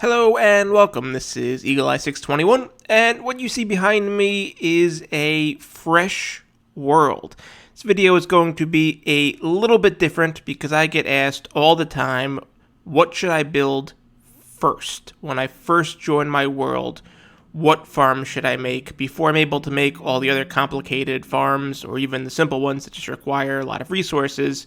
Hello and welcome. This is Eagle Eye 621, and what you see behind me is a fresh world. This video is going to be a little bit different because I get asked all the time, what should I build first? When I first join my world, what farm should I make before I'm able to make all the other complicated farms or even the simple ones that just require a lot of resources?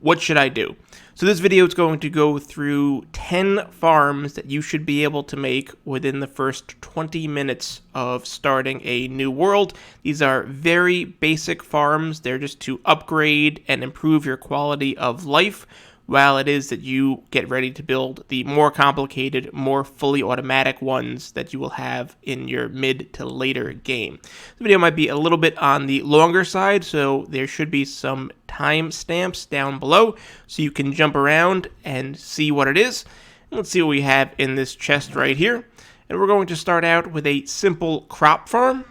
What should I do? So this video is going to go through 10 farms that you should be able to make within the first 20 minutes of starting a new world. These are very basic farms. They're just to upgrade and improve your quality of life while it is that you get ready to build the more complicated, more fully automatic ones that you will have in your mid to later game. The video might be a little bit on the longer side, so there should be some timestamps down below so you can jump around and see what it is. And let's see what we have in this chest right here. And we're going to start out with a simple crop farm.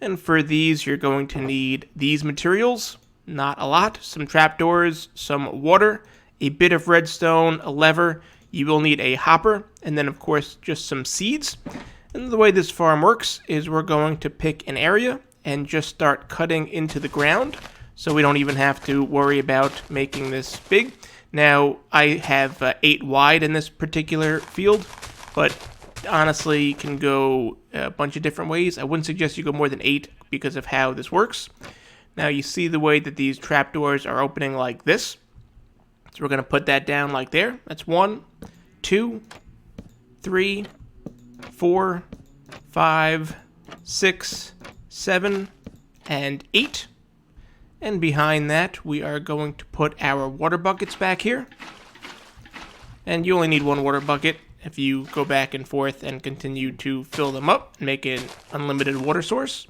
And for these, you're going to need these materials. Not a lot. Some trapdoors, some water, a bit of redstone, a lever. You will need a hopper, and then of course just some seeds. And the way this farm works is we're going to pick an area and just start cutting into the ground, so we don't even have to worry about making this big. Now I have 8 wide in this particular field, but honestly you can go a bunch of different ways. I wouldn't suggest you go more than 8 because of how this works. Now you see the way that these trapdoors are opening like this. So we're going to put that down like there. That's 1, 2, 3, 4, 5, 6, 7, and 8. And behind that, we are going to put our water buckets back here. And you only need 1 water bucket if you go back and forth and continue to fill them up and make an unlimited water source.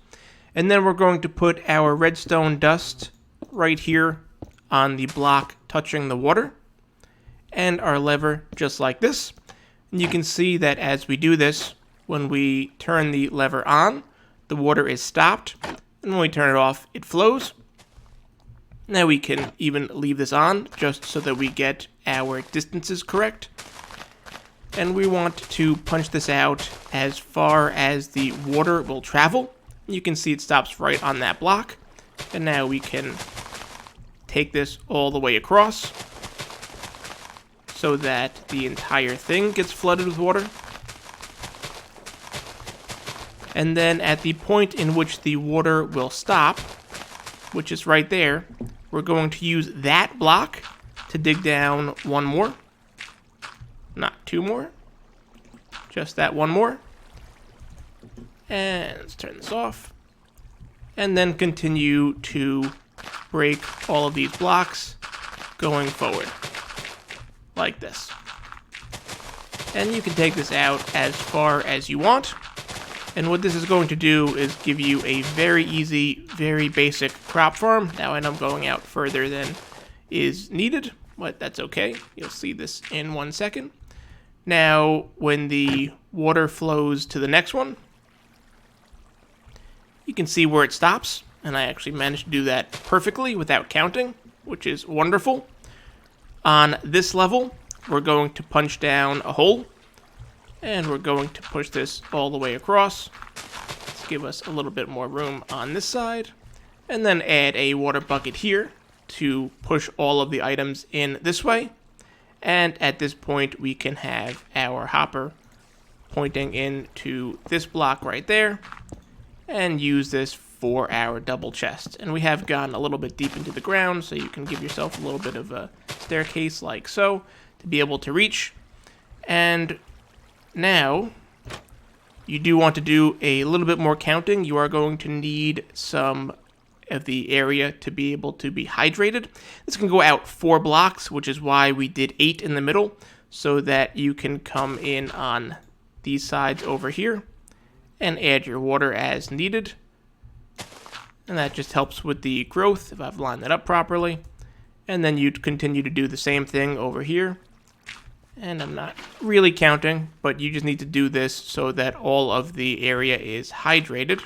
And then we're going to put our redstone dust right here on the block touching the water, and our lever just like this. And you can see that as we do this, when we turn the lever on, the water is stopped, and when we turn it off, it flows. Now we can even leave this on just so that we get our distances correct. And we want to punch this out as far as the water will travel. You can see it stops right on that block, and now we can take this all the way across so that the entire thing gets flooded with water. And then at the point in which the water will stop, which is right there, we're going to use that block to dig down 1 more. Not 2 more. Just that 1 more. And let's turn this off. And then continue to break all of these blocks going forward like this. And you can take this out as far as you want. And what this is going to do is give you a very easy, very basic crop farm. Now I know I'm going out further than is needed, but that's okay. You'll see this in 1 second. Now when the water flows to the next one, you can see where it stops. And I actually managed to do that perfectly without counting, which is wonderful. On this level, we're going to punch down a hole, and we're going to push this all the way across. Let's give us a little bit more room on this side, and then add a water bucket here to push all of the items in this way. And at this point, we can have our hopper pointing into this block right there, and use this for our double chest. And we have gone a little bit deep into the ground, so you can give yourself a little bit of a staircase like so to be able to reach. And now you do want to do a little bit more counting. You are going to need some of the area to be able to be hydrated. This can go out 4 blocks, which is why we did 8 in the middle, so that you can come in on these sides over here and add your water as needed. And that just helps with the growth if I've lined that up properly. And then you'd continue to do the same thing over here. And I'm not really counting, but you just need to do this so that all of the area is hydrated.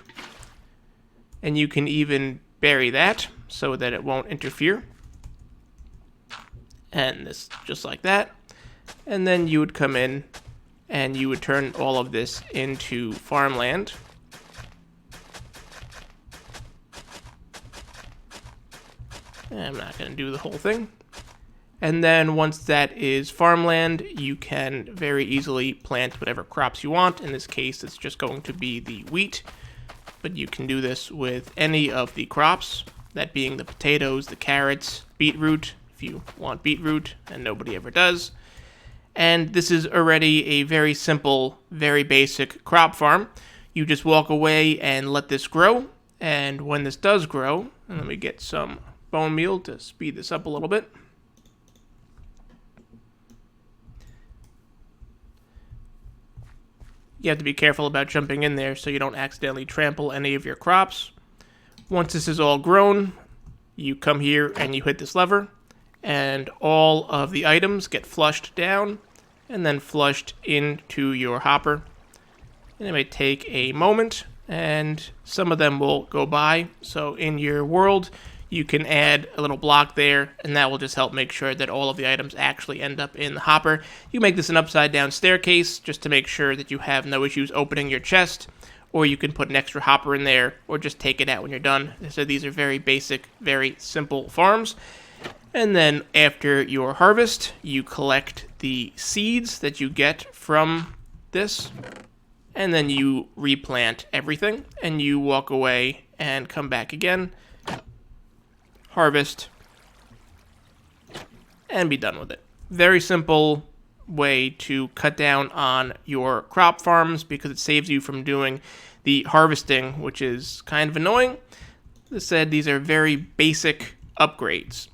And you can even bury that so that it won't interfere. And this just like that. And then you would come in and you would turn all of this into farmland. I'm not going to do the whole thing. And then once that is farmland, you can very easily plant whatever crops you want. In this case, it's just going to be the wheat, but you can do this with any of the crops, that being the potatoes, the carrots, beetroot, if you want beetroot, and nobody ever does. And this is already a very simple, very basic crop farm. You just walk away and let this grow, and when this does grow, and let me get some bone meal to speed this up a little bit. You have to be careful about jumping in there so you don't accidentally trample any of your crops. Once this is all grown, you come here and you hit this lever, and all of the items get flushed down and then flushed into your hopper. And it may take a moment, and some of them will go by. So in your world, you can add a little block there, and that will just help make sure that all of the items actually end up in the hopper. You make this an upside down staircase just to make sure that you have no issues opening your chest, or you can put an extra hopper in there, or just take it out when you're done. So these are very basic, very simple farms. And then after your harvest, you collect the seeds that you get from this, and then you replant everything, and you walk away and come back again, harvest, and be done with it. Very simple way to cut down on your crop farms because it saves you from doing the harvesting, which is kind of annoying. As I said, these are very basic upgrades.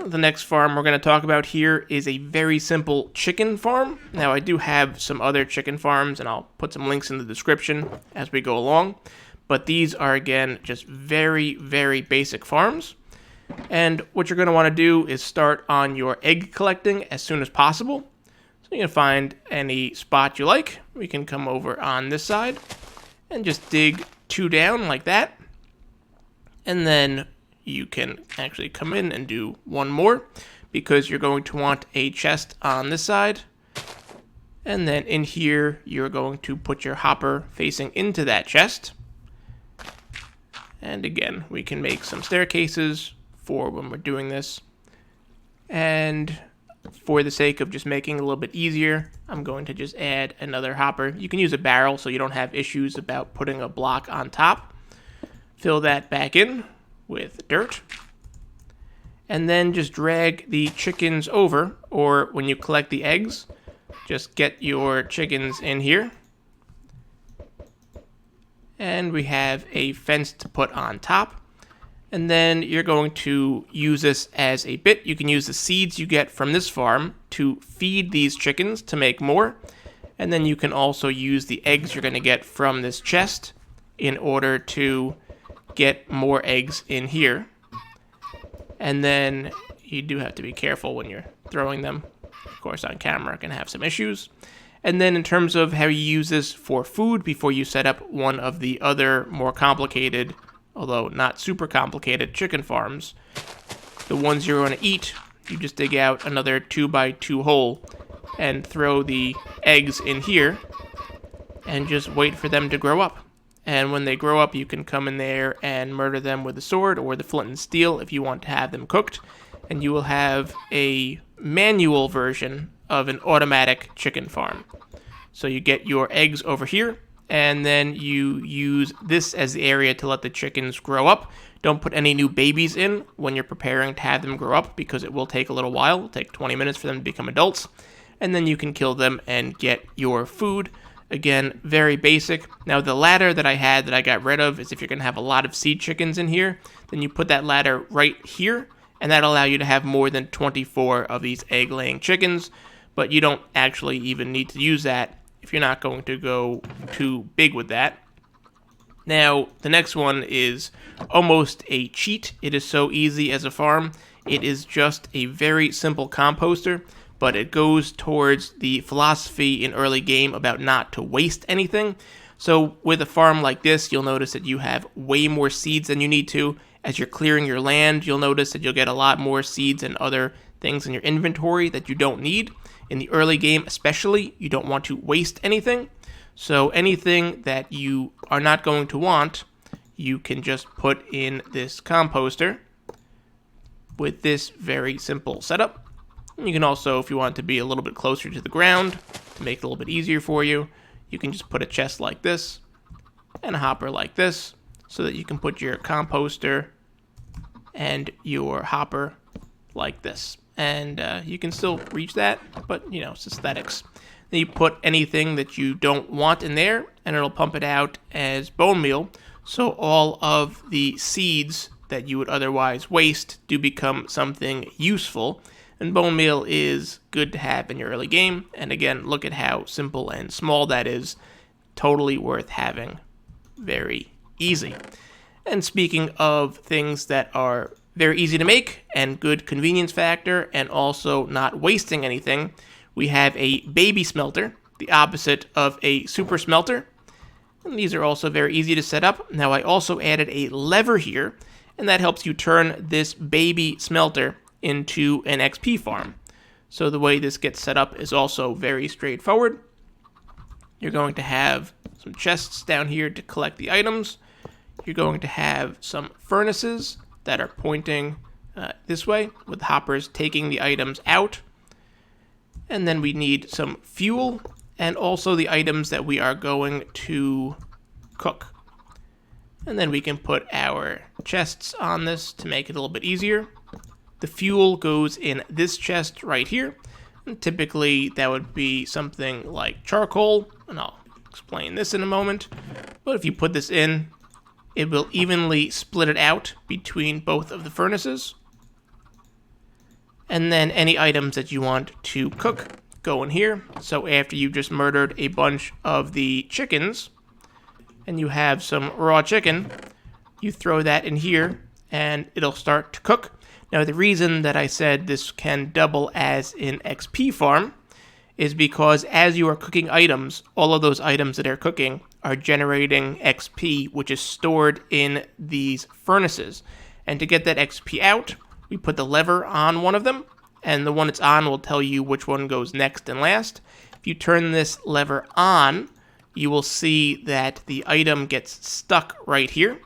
The next farm we're going to talk about here is a very simple chicken farm. Now, I do have some other chicken farms, and I'll put some links in the description as we go along. But these are, again, just very, very basic farms. And what you're going to want to do is start on your egg collecting as soon as possible. So you can find any spot you like. We can come over on this side and just dig 2 down like that. And then you can actually come in and do 1 more because you're going to want a chest on this side. And then in here, you're going to put your hopper facing into that chest. And again, we can make some staircases for when we're doing this. And for the sake of just making it a little bit easier, I'm going to just add another hopper. You can use a barrel so you don't have issues about putting a block on top. Fill that back in with dirt. And then just drag the chickens over, or when you collect the eggs, just get your chickens in here. And we have a fence to put on top. And then you're going to use this as a bit. You can use the seeds you get from this farm to feed these chickens to make more. And then you can also use the eggs you're going to get from this chest in order to get more eggs in here. And then you do have to be careful when you're throwing them. Of course, on camera, can have some issues. And then in terms of how you use this for food before you set up one of the other more complicated, although not super complicated, chicken farms, the ones you're going to eat, you just dig out another 2x2 hole and throw the eggs in here and just wait for them to grow up. And when they grow up, you can come in there and murder them with a sword or the flint and steel if you want to have them cooked. And you will have a manual version of an automatic chicken farm. So you get your eggs over here, and then you use this as the area to let the chickens grow up. Don't put any new babies in when you're preparing to have them grow up because it will take a little while. It'll take 20 minutes for them to become adults. And then you can kill them and get your food. Again, very basic. Now, the ladder that I had that I got rid of is if you're going to have a lot of seed chickens in here, then you put that ladder right here, and that'll allow you to have more than 24 of these egg-laying chickens. But you don't actually even need to use that if you're not going to go too big with that. Now, the next one is almost a cheat. It is so easy as a farm. It is just a very simple composter, but it goes towards the philosophy in early game about not to waste anything. So with a farm like this, you'll notice that you have way more seeds than you need to. As you're clearing your land, you'll notice that you'll get a lot more seeds and other things in your inventory that you don't need. In the early game especially, you don't want to waste anything. So anything that you are not going to want, you can just put in this composter with this very simple setup. And you can also, if you want to be a little bit closer to the ground, to make it a little bit easier for you, you can just put a chest like this and a hopper like this, so that you can put your composter and your hopper like this. And you can still reach that, but you know, it's aesthetics. Then you put anything that you don't want in there, and it'll pump it out as bone meal, so all of the seeds that you would otherwise waste do become something useful. And bone meal is good to have in your early game, and again, look at how simple and small that is. Totally worth having. Very easy. And speaking of things that are very easy to make and good convenience factor and also not wasting anything, we have a baby smelter, the opposite of a super smelter. And these are also very easy to set up. Now I also added a lever here, and that helps you turn this baby smelter into an XP farm. So the way this gets set up is also very straightforward. You're going to have some chests down here to collect the items. You're going to have some furnaces that are pointing this way, with hoppers taking the items out. And then we need some fuel, and also the items that we are going to cook. And then we can put our chests on this to make it a little bit easier. The fuel goes in this chest right here. And typically that would be something like charcoal, and I'll explain this in a moment. But if you put this in, it will evenly split it out between both of the furnaces. And then any items that you want to cook go in here. So after you've just murdered a bunch of the chickens, and you have some raw chicken, you throw that in here, and it'll start to cook. Now, the reason that I said this can double as an XP farm is because as you are cooking items, all of those items that are cooking are generating XP, which is stored in these furnaces. And to get that XP out, we put the lever on one of them, and the one it's on will tell you which one goes next and last. If you turn this lever on, you will see that the item gets stuck right here,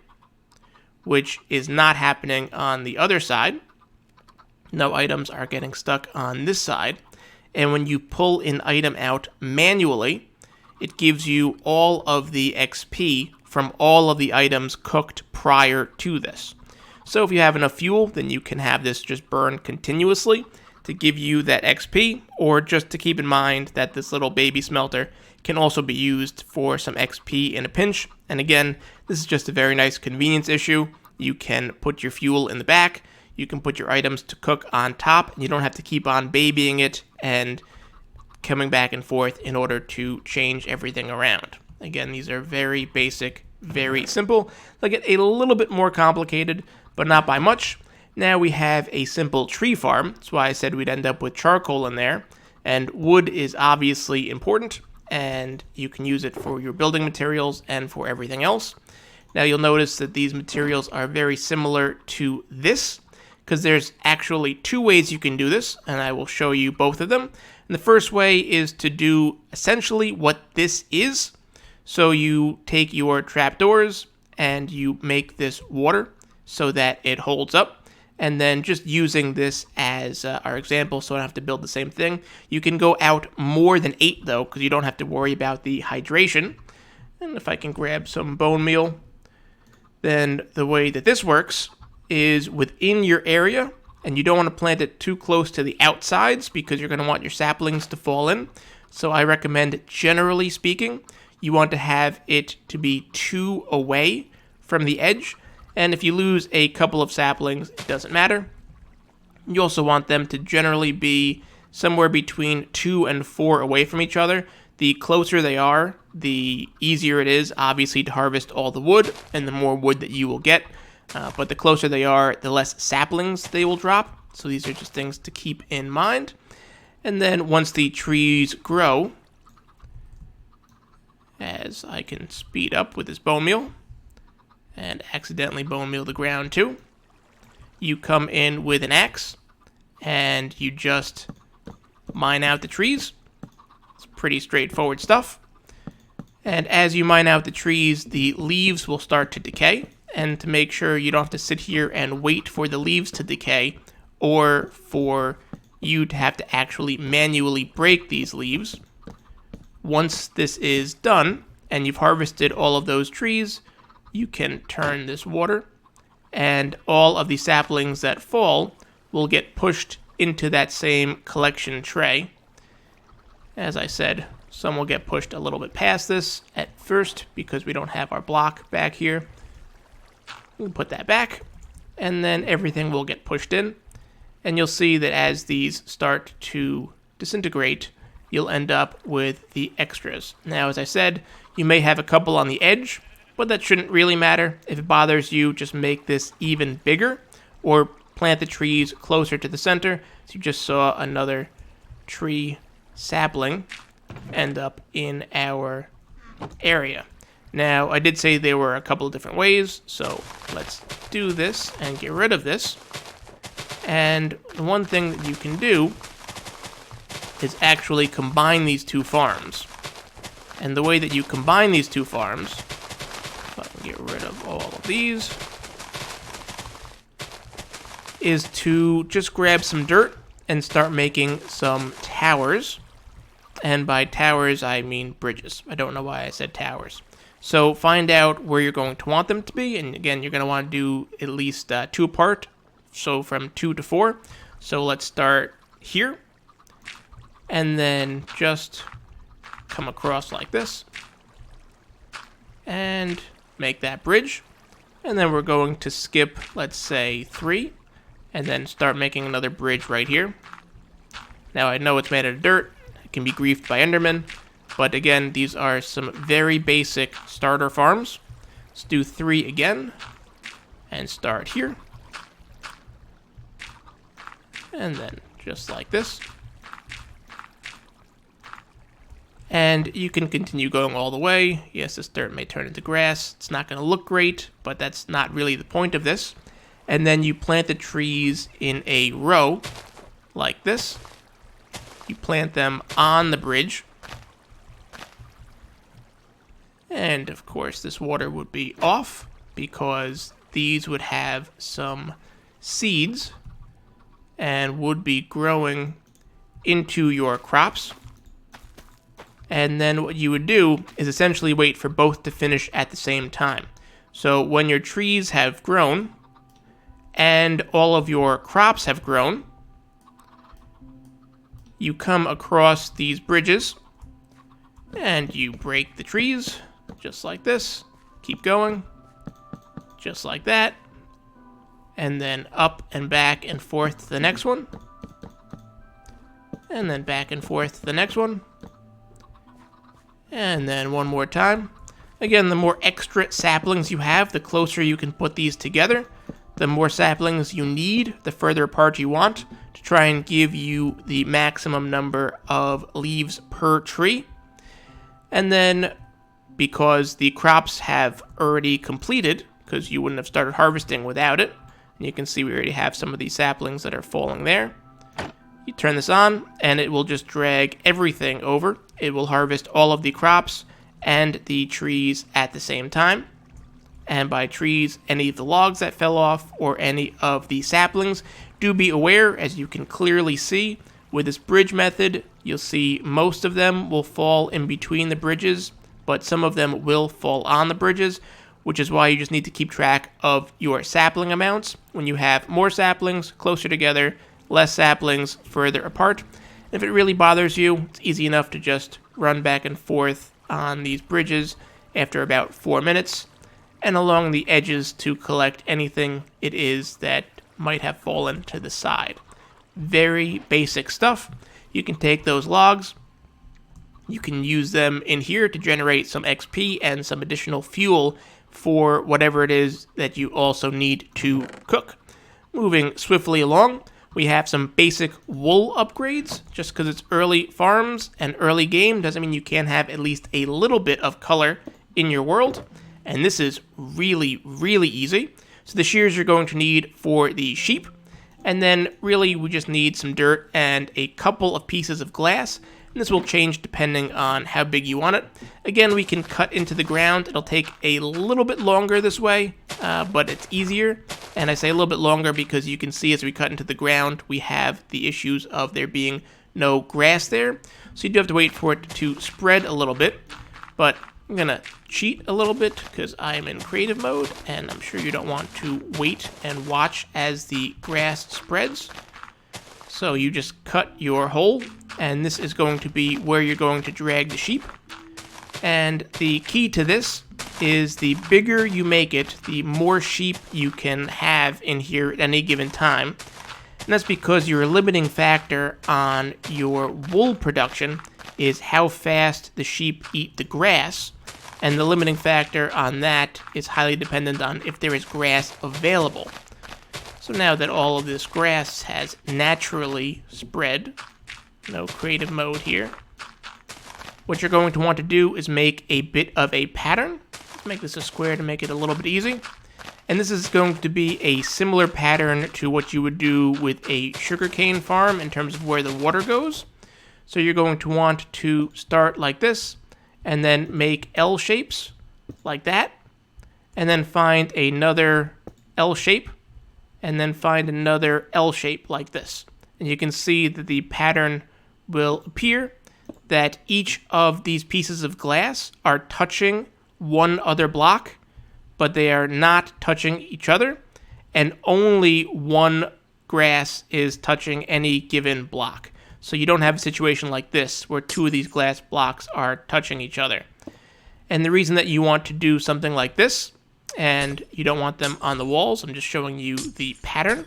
which is not happening on the other side. No items are getting stuck on this side. And when you pull an item out manually, it gives you all of the XP from all of the items cooked prior to this. So if you have enough fuel, then you can have this just burn continuously to give you that XP, or just to keep in mind that this little baby smelter can also be used for some XP in a pinch. And again, this is just a very nice convenience issue. You can put your fuel in the back, you can put your items to cook on top, and you don't have to keep on babying it and coming back and forth in order to change everything around. Again, these are very basic, very simple. They'll get a little bit more complicated, but not by much. Now we have a simple tree farm. That's why I said we'd end up with charcoal in there. And wood is obviously important, and you can use it for your building materials and for everything else. Now you'll notice that these materials are very similar to this, because there's actually two ways you can do this, and I will show you both of them. And the first way is to do essentially what this is. So you take your trapdoors and you make this water so that it holds up. And then just using this as our example, so I don't have to build the same thing. You can go out more than 8 though, because you don't have to worry about the hydration. And if I can grab some bone meal, then the way that this works is within your area, and you don't want to plant it too close to the outsides because you're going to want your saplings to fall in. So I recommend, generally speaking, you want to have it to be 2 away from the edge. And if you lose a couple of saplings, it doesn't matter. You also want them to generally be somewhere between 2 and 4 away from each other. The closer they are, the easier it is, obviously, to harvest all the wood, and the more wood that you will get. But the closer they are, the less saplings they will drop. So these are just things to keep in mind. And then once the trees grow, as I can speed up with this bone meal, and accidentally bone meal the ground too, you come in with an axe, and you just mine out the trees. It's pretty straightforward stuff. And as you mine out the trees, the leaves will start to decay. And to make sure you don't have to sit here and wait for the leaves to decay, or for you to have to actually manually break these leaves, once this is done, and you've harvested all of those trees, you can turn this water, and all of the saplings that fall will get pushed into that same collection tray. As I said, some will get pushed a little bit past this at first because we don't have our block back here. We'll put that back, and then everything will get pushed in. And you'll see that as these start to disintegrate, you'll end up with the extras. Now, as I said, you may have a couple on the edge, but that shouldn't really matter. If it bothers you, just make this even bigger, or plant the trees closer to the center. So you just saw another tree sapling end up in our area. Now, I did say there were a couple of different ways, so let's do this and get rid of this. And the one thing that you can do is actually combine these two farms. And the way that you combine these two farms, if I can get rid of all of these, is to just grab some dirt and start making some towers. And by towers, I mean bridges. I don't know why I said towers. So find out where you're going to want them to be. And again, you're going to want to do at least 2 apart. So from 2 to 4. So let's start here. And then just come across like this. And make that bridge. And then we're going to skip, let's say, 3. And then start making another bridge right here. Now I know it's made of dirt. It can be griefed by Endermen. But again, these are some very basic starter farms. Let's do 3 again. And start here. And then just like this. And you can continue going all the way. Yes, this dirt may turn into grass. It's not going to look great, but that's not really the point of this. And then you plant the trees in a row, like this. You plant them on the bridge. And, of course, this water would be off, because these would have some seeds and would be growing into your crops. And then what you would do is essentially wait for both to finish at the same time. So when your trees have grown and all of your crops have grown, you come across these bridges and you break the trees just like this. Keep going just like that. And then up and back and forth to the next one. And then back and forth to the next one. And then one more time. Again, the more extra saplings you have, the closer you can put these together. The more saplings you need, the further apart you want, to try and give you the maximum number of leaves per tree. And then, because the crops have already completed, because you wouldn't have started harvesting without it, and you can see we already have some of these saplings that are falling there. You turn this on, and it will just drag everything over. It will harvest all of the crops and the trees at the same time. And by trees, any of the logs that fell off or any of the saplings. Do be aware, as you can clearly see, with this bridge method, you'll see most of them will fall in between the bridges, but some of them will fall on the bridges, which is why you just need to keep track of your sapling amounts. When you have more saplings closer together, less saplings further apart. If it really bothers you, it's easy enough to just run back and forth on these bridges after about 4 minutes, and along the edges to collect anything it is that might have fallen to the side. Very basic stuff. You can take those logs, you can use them in here to generate some XP and some additional fuel for whatever it is that you also need to cook. Moving swiftly along, we have some basic wool upgrades. Just because it's early farms and early game doesn't mean you can't have at least a little bit of color in your world. And this is really, really easy. So the shears you're going to need for the sheep. And then really we just need some dirt and a couple of pieces of glass. And this will change depending on how big you want it. Again, we can cut into the ground. It'll take a little bit longer this way, but it's easier. And I say a little bit longer because you can see as we cut into the ground, we have the issues of there being no grass there. So you do have to wait for it to spread a little bit. But I'm going to cheat a little bit because I am in creative mode, and I'm sure you don't want to wait and watch as the grass spreads. So you just cut your hole, and this is going to be where you're going to drag the sheep. And the key to this is the bigger you make it, the more sheep you can have in here at any given time. And that's because your limiting factor on your wool production is how fast the sheep eat the grass. And the limiting factor on that is highly dependent on if there is grass available. So now that all of this grass has naturally spread, no creative mode here, what you're going to want to do is make a bit of a pattern. Let's make this a square to make it a little bit easy. And this is going to be a similar pattern to what you would do with a sugarcane farm in terms of where the water goes. So you're going to want to start like this, and then make L shapes like that, and then find another L shape, and then find another L shape like this. And you can see that the pattern will appear that each of these pieces of glass are touching one other block, but they are not touching each other, and only one grass is touching any given block. So you don't have a situation like this where two of these glass blocks are touching each other. And the reason that you want to do something like this, and you don't want them on the walls, I'm just showing you the pattern,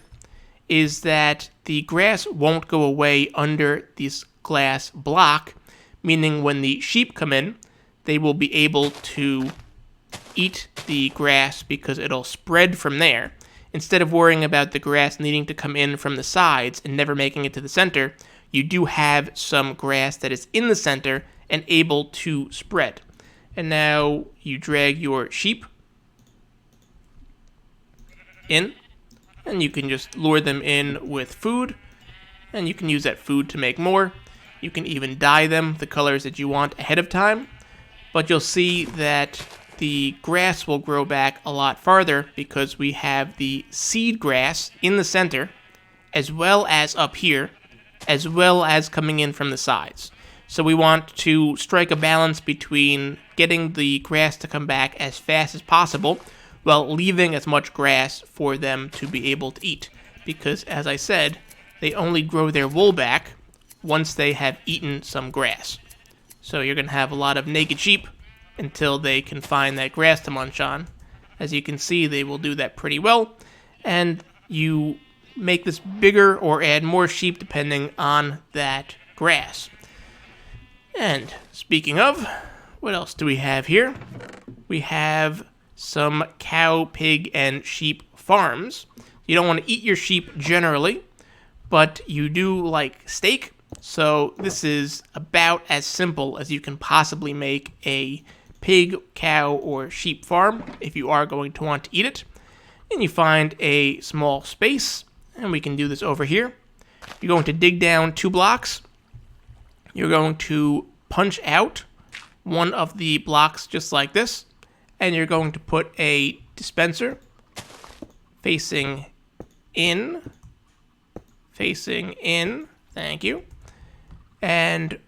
is that the grass won't go away under this glass block, meaning when the sheep come in, they will be able to eat the grass because it'll spread from there. Instead of worrying about the grass needing to come in from the sides and never making it to the center, you do have some grass that is in the center and able to spread. And now you drag your sheep in, and you can just lure them in with food, and you can use that food to make more. You can even dye them the colors that you want ahead of time, but you'll see that the grass will grow back a lot farther because we have the seed grass in the center, as well as up here, as well as coming in from the sides. So we want to strike a balance between getting the grass to come back as fast as possible while leaving as much grass for them to be able to eat. Because, as I said, they only grow their wool back once they have eaten some grass. So you're going to have a lot of naked sheep until they can find that grass to munch on. As you can see, they will do that pretty well. And you make this bigger or add more sheep depending on that grass. And speaking of, what else do we have here? We have some cow, pig, and sheep farms. You don't want to eat your sheep generally, but you do like steak. So this is about as simple as you can possibly make a pig, cow, or sheep farm if you are going to want to eat it. And you find a small space, and we can do this over here. You're going to dig down 2 blocks. You're going to punch out one of the blocks just like this, and you're going to put a dispenser facing in, thank you. And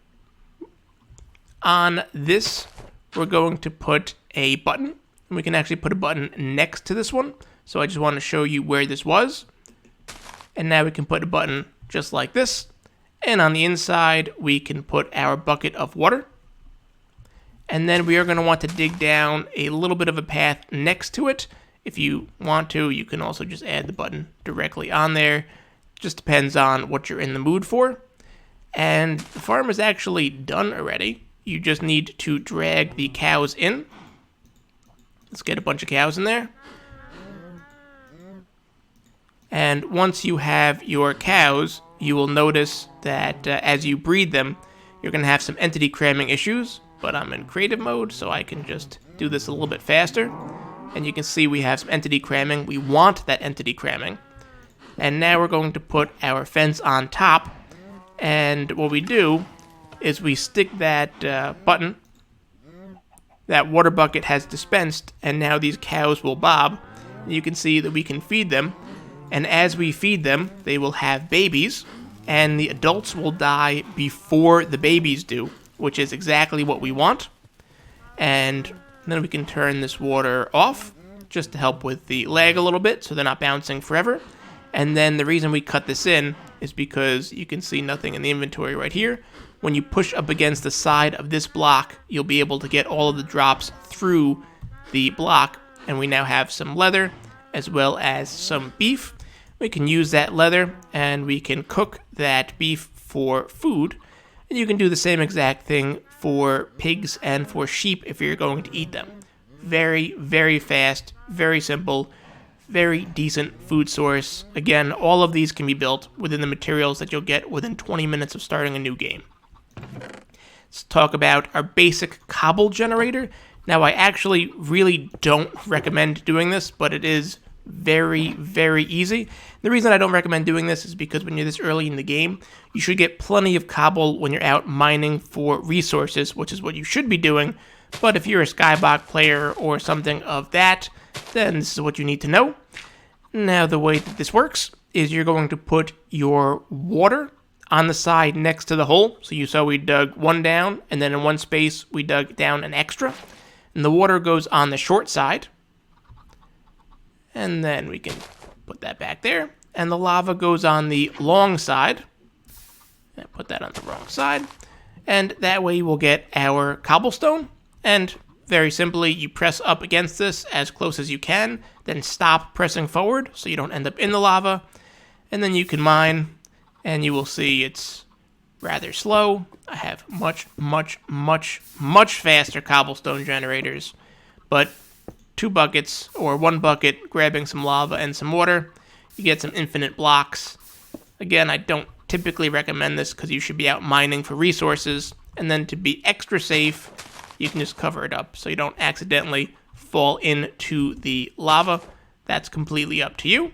on this, we're going to put a button, and we can actually put a button next to this one. So I just want to show you where this was. And now we can put a button just like this. And on the inside, we can put our bucket of water. And then we are going to want to dig down a little bit of a path next to it. If you want to, you can also just add the button directly on there. Just depends on what you're in the mood for. And the farm is actually done already. You just need to drag the cows in. Let's get a bunch of cows in there. And once you have your cows, you will notice that as you breed them, you're going to have some entity cramming issues. But I'm in creative mode, so I can just do this a little bit faster. And you can see we have some entity cramming. We want that entity cramming. And now we're going to put our fence on top. And what we do is we stick that button. That water bucket has dispensed, and now these cows will bob. You can see that we can feed them. And as we feed them, they will have babies. And the adults will die before the babies do, which is exactly what we want. And then we can turn this water off, just to help with the lag a little bit, so they're not bouncing forever. And then the reason we cut this in is because you can see nothing in the inventory right here. When you push up against the side of this block, you'll be able to get all of the drops through the block. And we now have some leather, as well as some beef. We can use that leather, and we can cook that beef for food. And you can do the same exact thing for pigs and for sheep if you're going to eat them. Very, very fast, very simple, very decent food source. Again, all of these can be built within the materials that you'll get within 20 minutes of starting a new game. Let's talk about our basic cobble generator. Now, I actually really don't recommend doing this, but it is very, very easy. The reason I don't recommend doing this is because when you're this early in the game, you should get plenty of cobble when you're out mining for resources, which is what you should be doing. But if you're a skybox player or something of that, then this is what you need to know. Now, the way that this works is you're going to put your water on the side next to the hole. So you saw we dug one down, and then in one space we dug down an extra. And the water goes on the short side. And then we can put that back there. And the lava goes on the long side. And put that on the wrong side. And that way we'll get our cobblestone. And very simply, you press up against this as close as you can. Then stop pressing forward so you don't end up in the lava. And then you can mine. And you will see it's rather slow. I have much, much, much, much faster cobblestone generators. But 2 buckets, or 1 bucket, grabbing some lava and some water, you get some infinite blocks. Again, I don't typically recommend this because you should be out mining for resources. And then to be extra safe, you can just cover it up so you don't accidentally fall into the lava. That's completely up to you.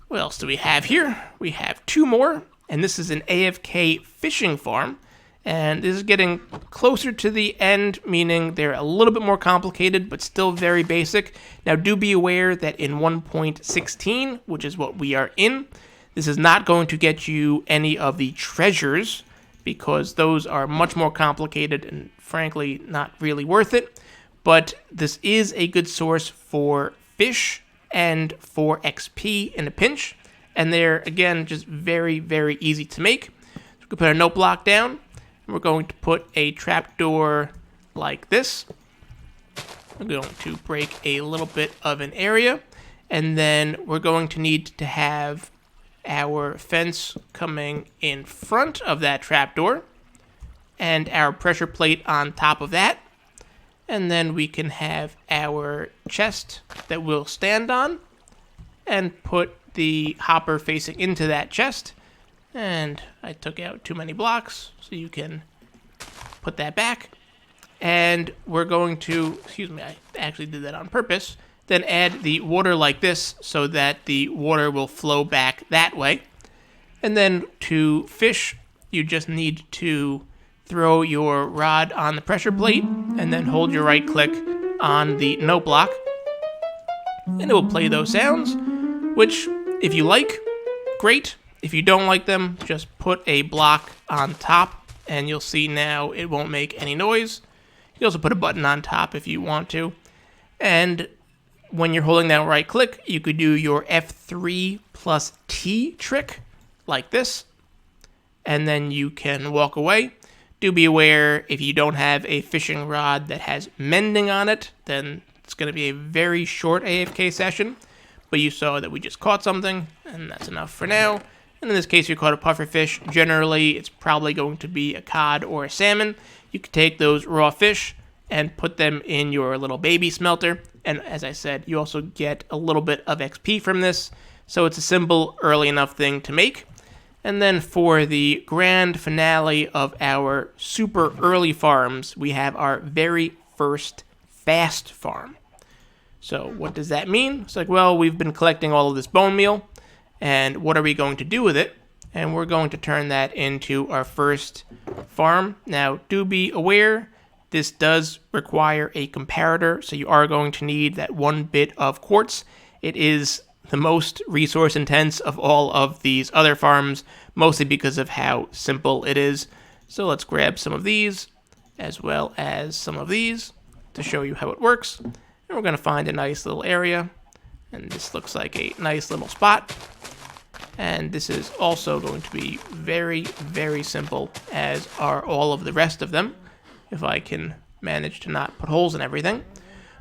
What else do we have here? We have 2 more, and this is an AFK Fishing Farm. And this is getting closer to the end, meaning they're a little bit more complicated, but still very basic. Now, do be aware that in 1.16, which is what we are in, this is not going to get you any of the treasures, because those are much more complicated and, frankly, not really worth it. But this is a good source for fish and for XP in a pinch. And they're, again, just very, very easy to make. So we can put a note block down. We're going to put a trapdoor like this. We're going to break a little bit of an area. And then we're going to need to have our fence coming in front of that trapdoor. And our pressure plate on top of that. And then we can have our chest that we'll stand on. And put the hopper facing into that chest. And I took out too many blocks, so you can put that back. And we're going to, excuse me, I actually did that on purpose, then add the water like this so that the water will flow back that way. And then to fish, you just need to throw your rod on the pressure plate and then hold your right click on the note block. And it will play those sounds, which, if you like, great. If you don't like them, just put a block on top, and you'll see now it won't make any noise. You can also put a button on top if you want to. And when you're holding that right click, you could do your F3 plus T trick, like this. And then you can walk away. Do be aware, if you don't have a fishing rod that has mending on it, then it's going to be a very short AFK session. But you saw that we just caught something, and that's enough for now. And in this case, you caught a pufferfish. Generally, it's probably going to be a cod or a salmon. You could take those raw fish and put them in your little baby smelter. And as I said, you also get a little bit of XP from this. So it's a simple, early enough thing to make. And then for the grand finale of our super early farms, we have our very first fast farm. So what does that mean? It's like, well, we've been collecting all of this bone meal, And what are we going to do with it? And we're going to turn that into our first farm. Now, do be aware, this does require a comparator, so you are going to need that 1 bit of quartz. It is the most resource intense of all of these other farms, mostly because of how simple it is. So let's grab some of these, as well as some of these, to show you how it works. And we're going to find a nice little area, and this looks like a nice little spot. And this is also going to be very, very simple, as are all of the rest of them, if I can manage to not put holes in everything.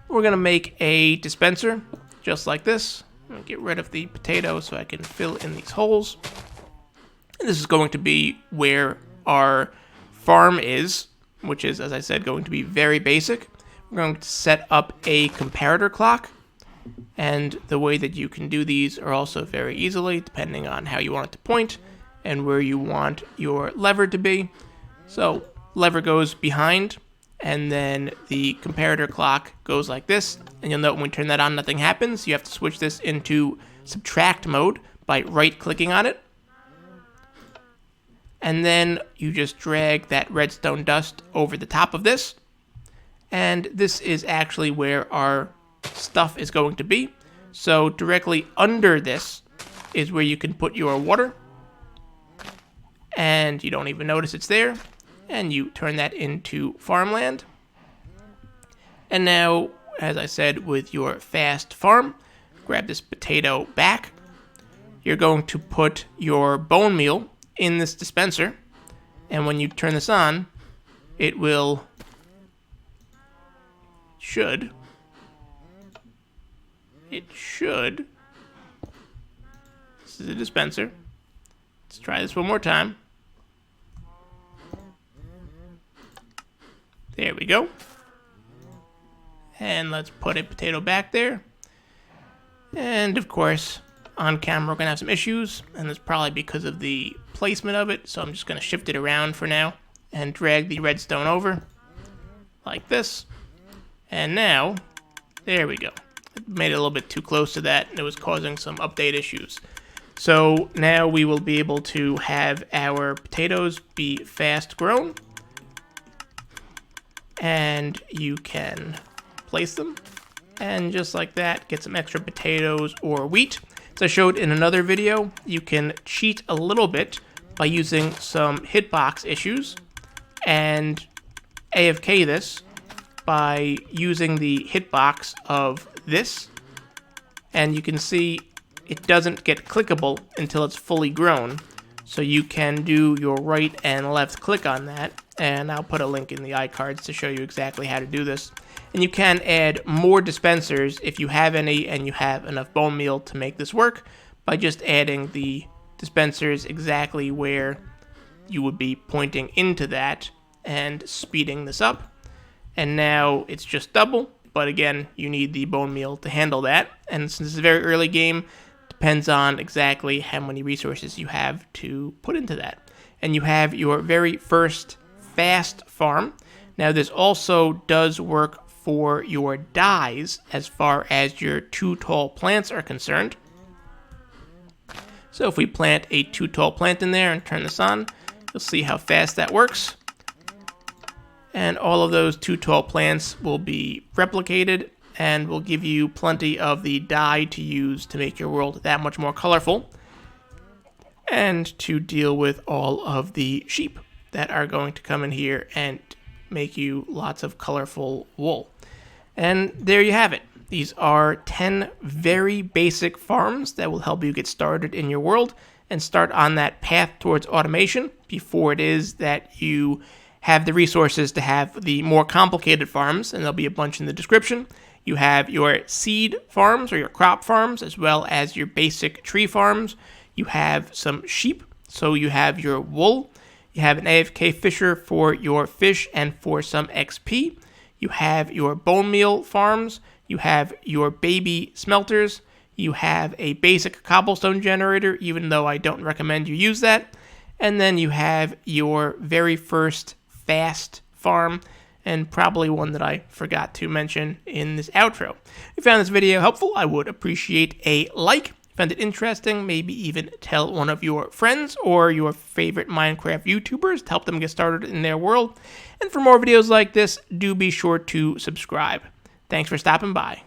We're going to make a dispenser, just like this. I'm going to get rid of the potato so I can fill in these holes. And this is going to be where our farm is, which is, as I said, going to be very basic. We're going to set up a comparator clock. And the way that you can do these are also very easily, depending on how you want it to point and where you want your lever to be. So lever goes behind, and then the comparator clock goes like this. And you'll note when we turn that on, nothing happens. You have to switch this into subtract mode by right-clicking on it. And then you just drag that redstone dust over the top of this. And this is actually where our stuff is going to be. So directly under this is where you can put your water, and you don't even notice it's there, and you turn that into farmland. And now, as I said, with your fast farm, grab this potato back. You're going to put your bone meal in this dispenser, and when you turn this on, it should. This is a dispenser. Let's try this one more time. There we go. And let's put a potato back there. And of course, on camera we're going to have some issues, and that's probably because of the placement of it, so I'm just going to shift it around for now and drag the redstone over like this. And now, there we go. Made it a little bit too close to that, and it was causing some update issues. So now we will be able to have our potatoes be fast grown, and you can place them, and just like that, get some extra potatoes or wheat. As I showed in another video, you can cheat a little bit by using some hitbox issues and AFK this by using the hitbox of this, and you can see it doesn't get clickable until it's fully grown. So you can do your right and left click on that, and I'll put a link in the iCards to show you exactly how to do this. And you can add more dispensers if you have any and you have enough bone meal to make this work, by just adding the dispensers exactly where you would be pointing into that and speeding this up. And now it's just double, but again, you need the bone meal to handle that. And since it's a very early game, depends on exactly how many resources you have to put into that. And you have your very first fast farm. Now this also does work for your dyes as far as your 2 tall plants are concerned. So if we plant a 2 tall plant in there and turn this on, you'll see how fast that works. And all of those 2 tall plants will be replicated and will give you plenty of the dye to use to make your world that much more colorful, and to deal with all of the sheep that are going to come in here and make you lots of colorful wool. And there you have it. These are 10 very basic farms that will help you get started in your world and start on that path towards automation before it is that you have the resources to have the more complicated farms, and there'll be a bunch in the description. You have your seed farms or your crop farms, as well as your basic tree farms. You have some sheep, so you have your wool. You have an AFK fisher for your fish and for some XP. You have your bone meal farms. You have your baby smelters. You have a basic cobblestone generator, even though I don't recommend you use that. And then you have your very first fast farm, and probably one that I forgot to mention in this outro. If you found this video helpful, I would appreciate a like. If found it interesting, maybe even tell one of your friends or your favorite Minecraft YouTubers to help them get started in their world. And for more videos like this, do be sure to subscribe. Thanks for stopping by.